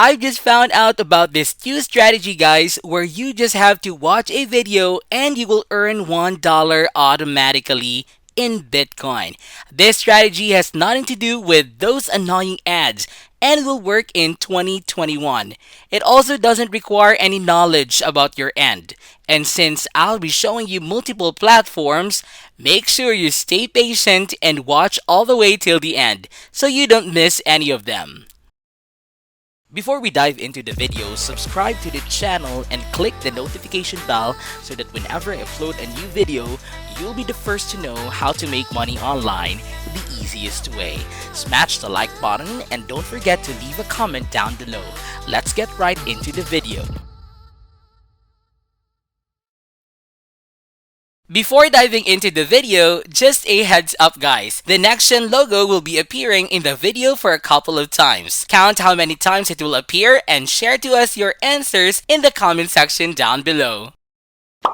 I just found out about this new strategy, guys, where you just have to watch a video and you will earn $1 automatically in Bitcoin. This strategy has nothing to do with those annoying ads and will work in 2021. It also doesn't require any knowledge about your end. And since I'll be showing you multiple platforms, make sure you stay patient and watch all the way till the end so you don't miss any of them. Before we dive into the video, subscribe to the channel and click the notification bell so that whenever I upload a new video, you'll be the first to know how to make money online the easiest way. Smash the like button and don't forget to leave a comment down below. Let's get right into the video. Before diving into the video, just a heads up, guys. The NexGen logo will be appearing in the video for a couple of times. Count how many times it will appear and share to us your answers in the comment section down below.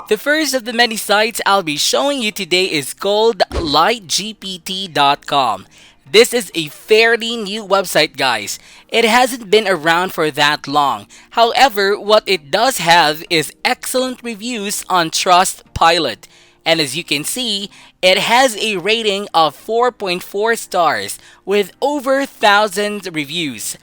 The first of the many sites I'll be showing you today is called LightGPT.com. This is a fairly new website, guys. It hasn't been around for that long. However, what it does have is excellent reviews on Trustpilot. And as you can see, it has a rating of 4.4 stars with over 1,000 reviews.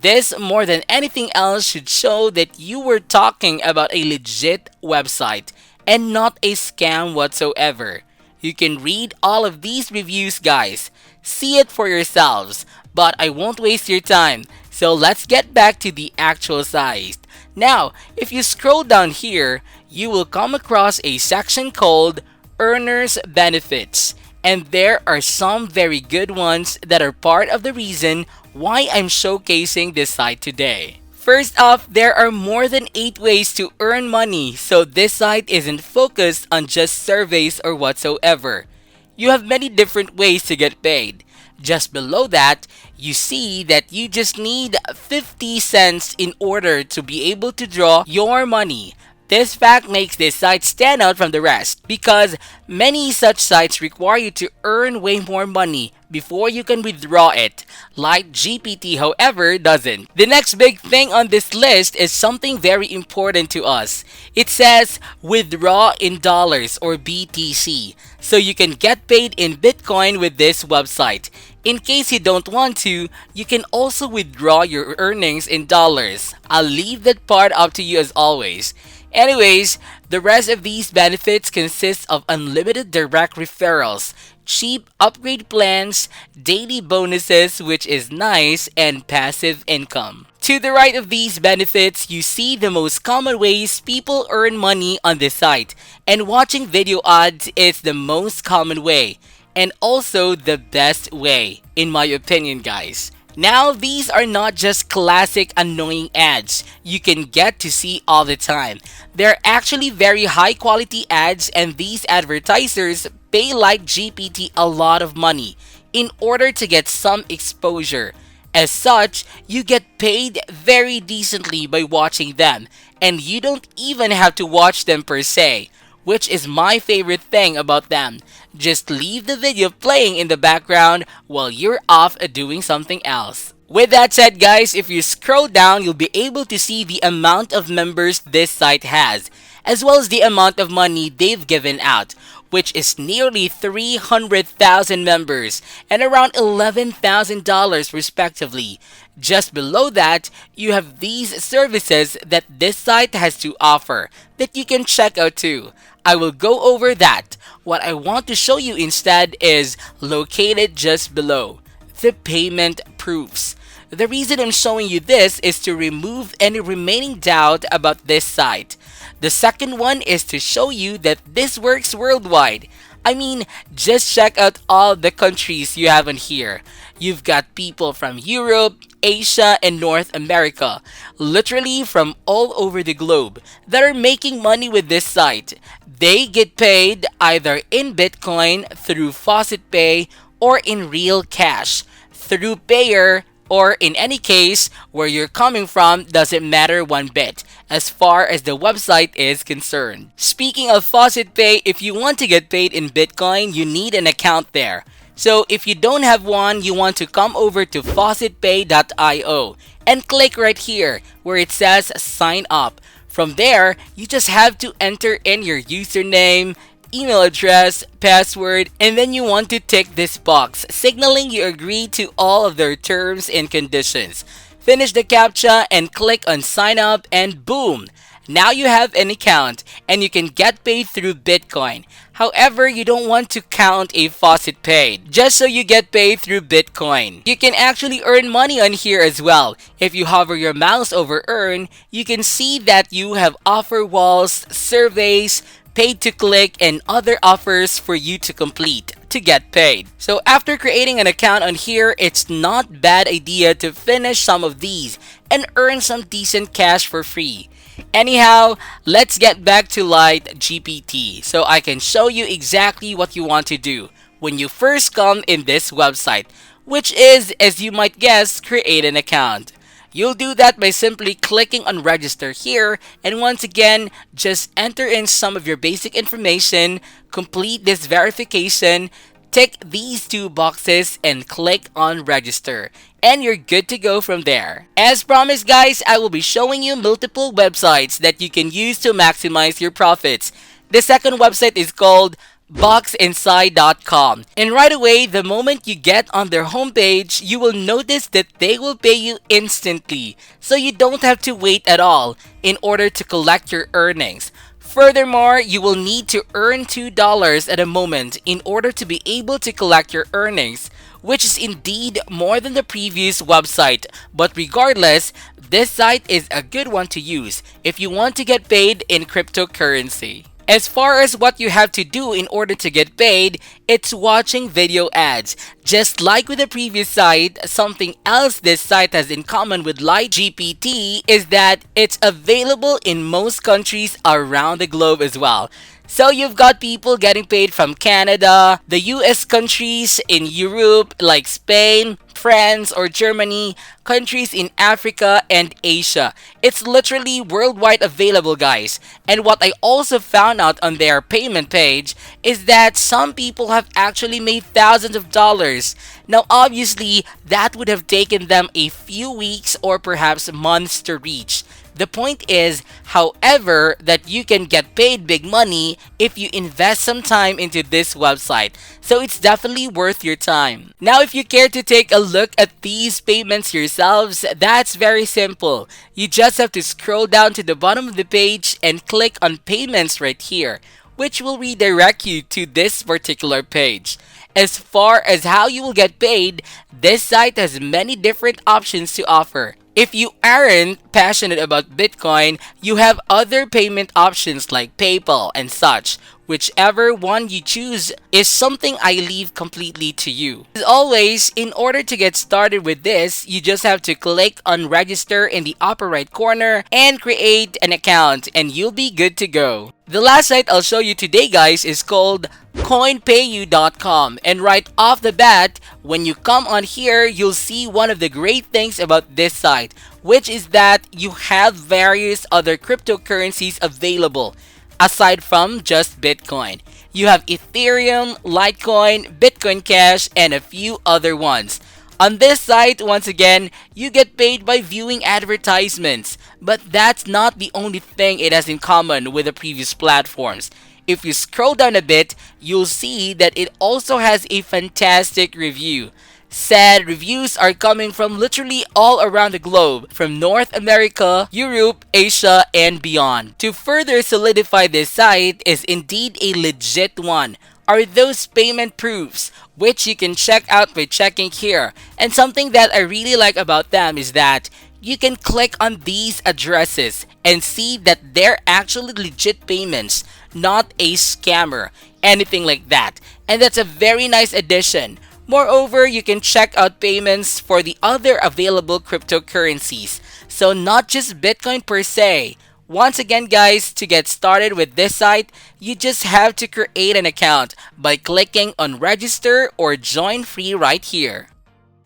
This, more than anything else, should show that you were talking about a legit website and not a scam whatsoever. You can read all of these reviews, guys. See it for yourselves, but I won't waste your time. So let's get back to the actual site. Now, if you scroll down here, you will come across a section called Earners Benefits. And there are some very good ones that are part of the reason why I'm showcasing this site today. First off, there are more than 8 ways to earn money, so this site isn't focused on just surveys or whatsoever. You have many different ways to get paid. Just below that, you see that you just need 50 cents in order to be able to draw your money. This fact makes this site stand out from the rest because many such sites require you to earn way more money before you can withdraw it. LightGPT, however, doesn't. The next big thing on this list is something very important to us. It says withdraw in dollars or BTC. So you can get paid in Bitcoin with this website. In case you don't want to, you can also withdraw your earnings in dollars. I'll leave that part up to you as always. Anyways, the rest of these benefits consist of unlimited direct referrals, cheap upgrade plans, daily bonuses, which is nice, and passive income. To the right of these benefits, you see the most common ways people earn money on this site, and watching video ads is the most common way, and also the best way, in my opinion, guys. Now, these are not just classic annoying ads you can get to see all the time. They're actually very high quality ads, and these advertisers pay LightGPT a lot of money in order to get some exposure. As such, you get paid very decently by watching them, and you don't even have to watch them per se, which is my favorite thing about them. Just leave the video playing in the background while you're off doing something else. With that said, guys, if you scroll down, you'll be able to see the amount of members this site has, as well as the amount of money they've given out, which is nearly 300,000 members and around $11,000 respectively. Just below that, you have these services that this site has to offer that you can check out too. I will go over that. What I want to show you instead is located just below, the payment proofs. The reason I'm showing you this is to remove any remaining doubt about this site. The second one is to show you that this works worldwide. I mean, just check out all the countries you have on here. You've got people from Europe, Asia, and North America, literally from all over the globe, that are making money with this site. They get paid either in Bitcoin through Faucet Pay or in real cash through Payer, or in any case, where you're coming from doesn't matter one bit as far as the website is concerned. Speaking of Faucet Pay, if you want to get paid in Bitcoin, you need an account there. So if you don't have one, you want to come over to faucetpay.io and click right here where it says sign up. From there, you just have to enter in your username, email address, password, and then you want to tick this box, signaling you agree to all of their terms and conditions. Finish the CAPTCHA and click on sign up, and boom! Now you have an account and you can get paid through Bitcoin. However, you don't want to count a faucet paid, just so you get paid through Bitcoin. You can actually earn money on here as well. If you hover your mouse over earn, you can see that you have offer walls, surveys, paid to click, and other offers for you to complete to get paid. So after creating an account on here, it's not bad idea to finish some of these and earn some decent cash for free. Anyhow, let's get back to LightGPT so I can show you exactly what you want to do when you first come in this website, which is, as you might guess, create an account. You'll do that by simply clicking on register here, and once again, just enter in some of your basic information, complete this verification, tick these two boxes, and click on register. And you're good to go from there. As promised guys, I will be showing you multiple websites that you can use to maximize your profits. The second website is called boxinside.com, and right away, the moment you get on their homepage, you will notice that they will pay you instantly, so you don't have to wait at all in order to collect your earnings. Furthermore, you will need to earn $2 at a moment in order to be able to collect your earnings, which is indeed more than the previous website. But regardless, this site is a good one to use if you want to get paid in cryptocurrency. As far as what you have to do in order to get paid, it's watching video ads. Just like with the previous site, something else this site has in common with LightGPT is that it's available in most countries around the globe as well. So you've got people getting paid from Canada, the US countries, in Europe like Spain, France, or Germany, countries in Africa and Asia. It's literally worldwide available, guys. And what I also found out on their payment page is that some people have actually made thousands of dollars. Now obviously, that would have taken them a few weeks or perhaps months to reach. The point is, however, that you can get paid big money if you invest some time into this website. So it's definitely worth your time. Now, if you care to take a look at these payments yourselves, that's very simple. You just have to scroll down to the bottom of the page and click on payments right here, which will redirect you to this particular page. As far as how you will get paid, this site has many different options to offer. If you aren't passionate about Bitcoin, you have other payment options like PayPal and such. Whichever one you choose is something I leave completely to you. As always, in order to get started with this, you just have to click on register in the upper right corner and create an account, and you'll be good to go. The last site I'll show you today, guys, is called coinpayu.com, and right off the bat, when you come on here, you'll see one of the great things about this site, which is that you have various other cryptocurrencies available aside from just Bitcoin. You have Ethereum, Litecoin, Bitcoin Cash, and a few other ones. On this site, once again, you get paid by viewing advertisements, but that's not the only thing it has in common with the previous platforms. If you scroll down a bit, you'll see that it also has a fantastic review. Said reviews are coming from literally all around the globe, from North America, Europe, Asia, and beyond. To further solidify this site is indeed a legit one are those payment proofs, which you can check out by checking here. And something that I really like about them is that you can click on these addresses and see that they're actually legit payments, not a scammer, anything like that. And that's a very nice addition. Moreover, you can check out payments for the other available cryptocurrencies, so not just Bitcoin per se. Once again, guys, to get started with this site, you just have to create an account by clicking on register or join free right here.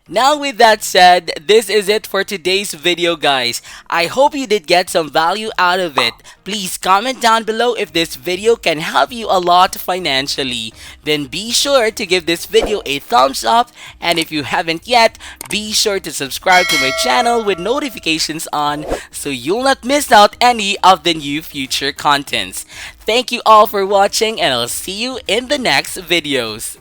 Now with that said, this is it for today's video guys. I hope you did get some value out of it. Please comment down below if this video can help you a lot financially. Then be sure to give this video a thumbs up, and if you haven't yet, be sure to subscribe to my channel with notifications on so you'll not miss out any of the new future contents. Thank you all for watching, and I'll see you in the next videos.